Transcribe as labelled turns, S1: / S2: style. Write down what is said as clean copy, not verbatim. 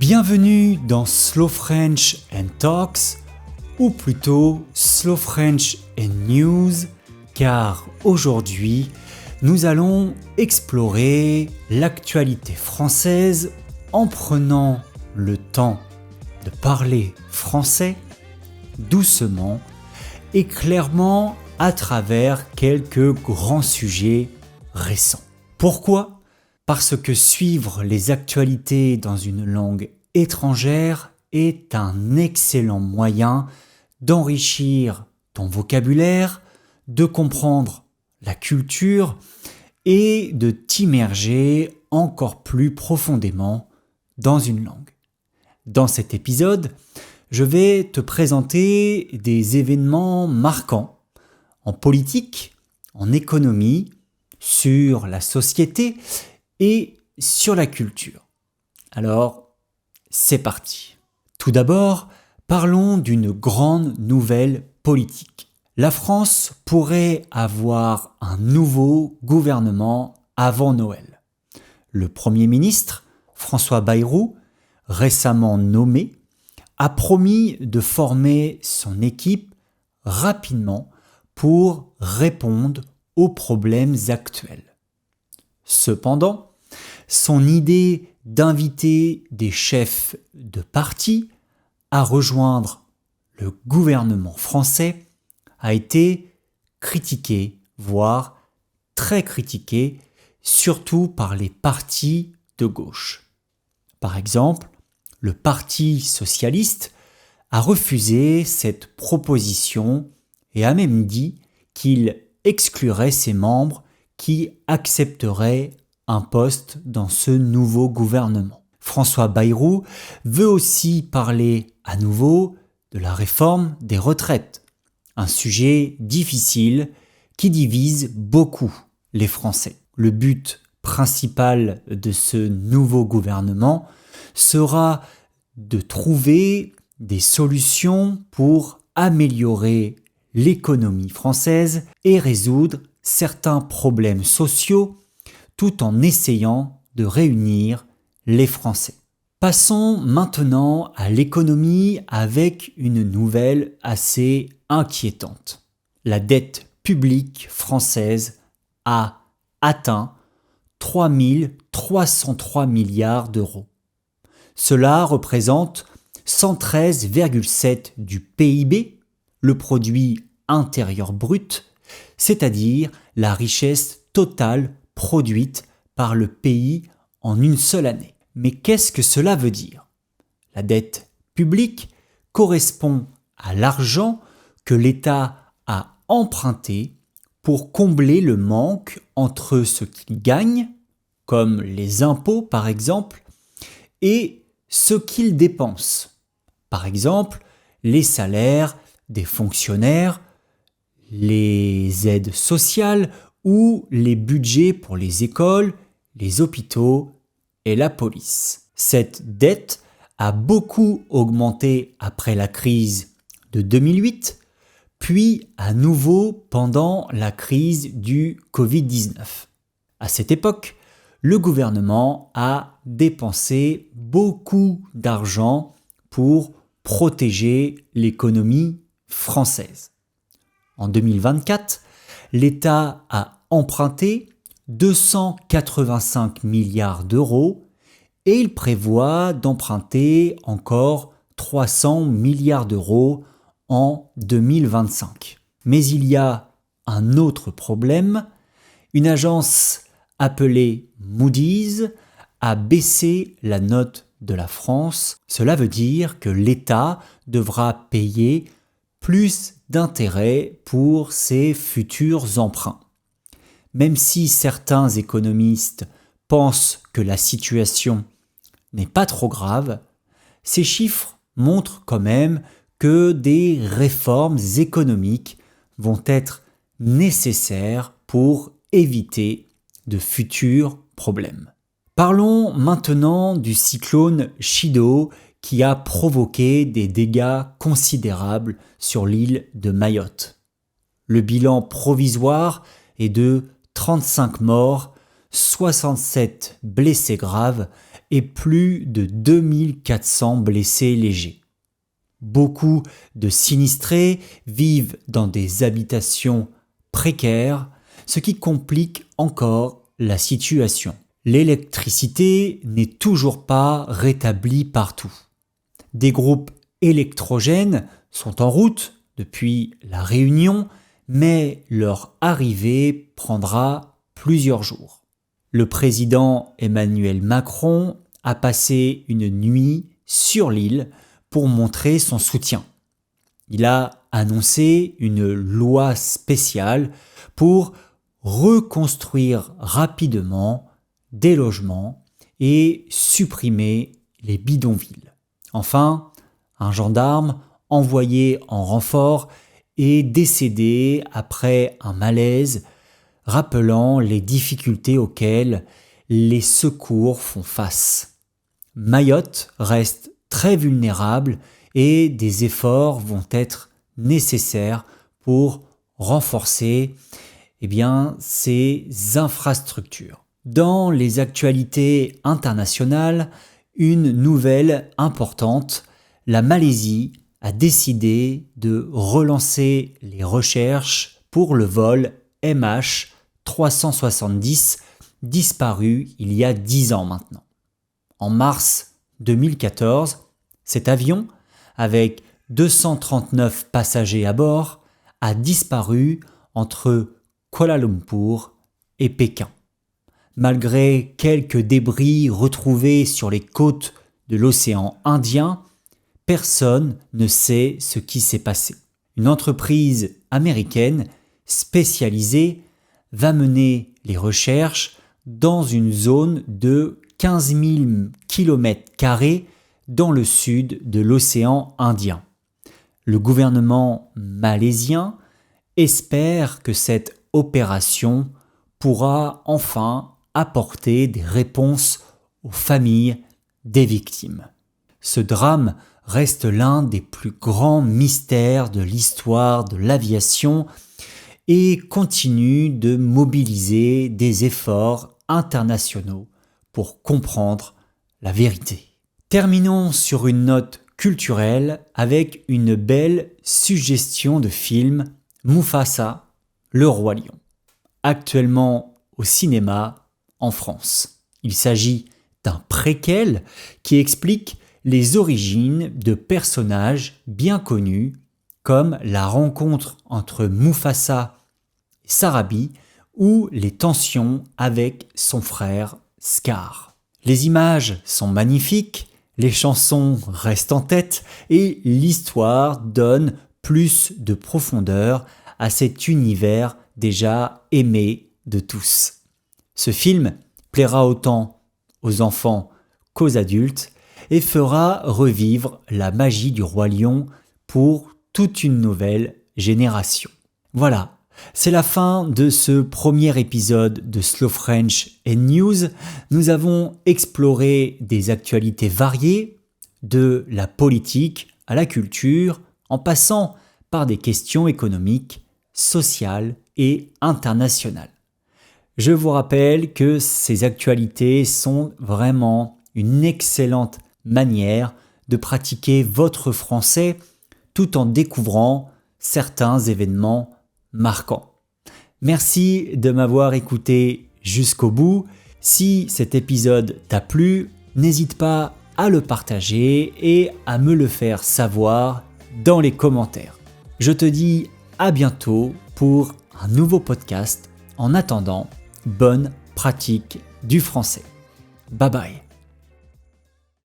S1: Bienvenue dans Slow French and Talks, ou plutôt Slow French and News, car aujourd'hui, nous allons explorer l'actualité française en prenant le temps de parler français doucement et clairement à travers quelques grands sujets récents. Pourquoi ? Parce que suivre les actualités dans une langue étrangère est un excellent moyen d'enrichir ton vocabulaire, de comprendre la culture et de t'immerger encore plus profondément dans une langue. Dans cet épisode, je vais te présenter des événements marquants en politique, en économie, sur la société et sur la culture. Alors, c'est parti. Tout d'abord, parlons d'une grande nouvelle politique. La France pourrait avoir un nouveau gouvernement avant Noël. Le Premier ministre, François Bayrou, récemment nommé, a promis de former son équipe rapidement pour répondre aux problèmes actuels. Cependant, son idée d'inviter des chefs de parti à rejoindre le gouvernement français a été critiquée, voire très critiquée, surtout par les partis de gauche. Par exemple, le Parti socialiste a refusé cette proposition et a même dit qu'il exclurait ses membres qui accepterait un poste dans ce nouveau gouvernement. François Bayrou veut aussi parler à nouveau de la réforme des retraites, un sujet difficile qui divise beaucoup les Français. Le but principal de ce nouveau gouvernement sera de trouver des solutions pour améliorer l'économie française et résoudre certains problèmes sociaux tout en essayant de réunir les Français. Passons maintenant à l'économie avec une nouvelle assez inquiétante. La dette publique française a atteint 3 303 milliards d'euros. Cela représente 113,7 du PIB, le produit intérieur brut, c'est-à-dire la richesse totale produite par le pays en une seule année. Mais qu'est-ce que cela veut dire ? La dette publique correspond à l'argent que l'État a emprunté pour combler le manque entre ce qu'il gagne, comme les impôts par exemple, et ce qu'il dépense. Par exemple, les salaires des fonctionnaires, les aides sociales ou les budgets pour les écoles, les hôpitaux et la police. Cette dette a beaucoup augmenté après la crise de 2008, puis à nouveau pendant la crise du Covid-19. À cette époque, le gouvernement a dépensé beaucoup d'argent pour protéger l'économie française. En 2024, l'État a emprunté 285 milliards d'euros et il prévoit d'emprunter encore 300 milliards d'euros en 2025. Mais il y a un autre problème. Une agence appelée Moody's a baissé la note de la France. Cela veut dire que l'État devra payer plus d'intérêts pour ses futurs emprunts. Même si certains économistes pensent que la situation n'est pas trop grave, ces chiffres montrent quand même que des réformes économiques vont être nécessaires pour éviter de futurs problèmes. Parlons maintenant du cyclone Chido qui a provoqué des dégâts considérables sur l'île de Mayotte. Le bilan provisoire est de 35 morts, 67 blessés graves et plus de 2400 blessés légers. Beaucoup de sinistrés vivent dans des habitations précaires, ce qui complique encore la situation. L'électricité n'est toujours pas rétablie partout. Des groupes électrogènes sont en route depuis La Réunion, mais leur arrivée prendra plusieurs jours. Le président Emmanuel Macron a passé une nuit sur l'île pour montrer son soutien. Il a annoncé une loi spéciale pour reconstruire rapidement des logements et supprimer les bidonvilles. Enfin, un gendarme envoyé en renfort est décédé après un malaise, rappelant les difficultés auxquelles les secours font face. Mayotte reste très vulnérable et des efforts vont être nécessaires pour renforcer ces infrastructures. Dans les actualités internationales, une nouvelle importante, la Malaisie a décidé de relancer les recherches pour le vol MH370 disparu il y a 10 ans maintenant. En mars 2014, cet avion, avec 239 passagers à bord, a disparu entre Kuala Lumpur et Pékin. Malgré quelques débris retrouvés sur les côtes de l'océan Indien, personne ne sait ce qui s'est passé. Une entreprise américaine spécialisée va mener les recherches dans une zone de 15 000 km² dans le sud de l'océan Indien. Le gouvernement malaisien espère que cette opération pourra enfin apporter des réponses aux familles des victimes. Ce drame reste l'un des plus grands mystères de l'histoire de l'aviation et continue de mobiliser des efforts internationaux pour comprendre la vérité. Terminons sur une note culturelle avec une belle suggestion de film, Mufasa, le roi lion, actuellement au cinéma en France. Il s'agit d'un préquel qui explique les origines de personnages bien connus comme la rencontre entre Mufasa et Sarabi ou les tensions avec son frère Scar. Les images sont magnifiques, les chansons restent en tête et l'histoire donne plus de profondeur à cet univers déjà aimé de tous. Ce film plaira autant aux enfants qu'aux adultes et fera revivre la magie du roi lion pour toute une nouvelle génération. Voilà, c'est la fin de ce premier épisode de Slow French and News. Nous avons exploré des actualités variées, de la politique à la culture, en passant par des questions économiques, sociales et internationales. Je vous rappelle que ces actualités sont vraiment une excellente manière de pratiquer votre français tout en découvrant certains événements marquants. Merci de m'avoir écouté jusqu'au bout. Si cet épisode t'a plu, n'hésite pas à le partager et à me le faire savoir dans les commentaires. Je te dis à bientôt pour un nouveau podcast. En attendant, bonne pratique du français. Bye bye.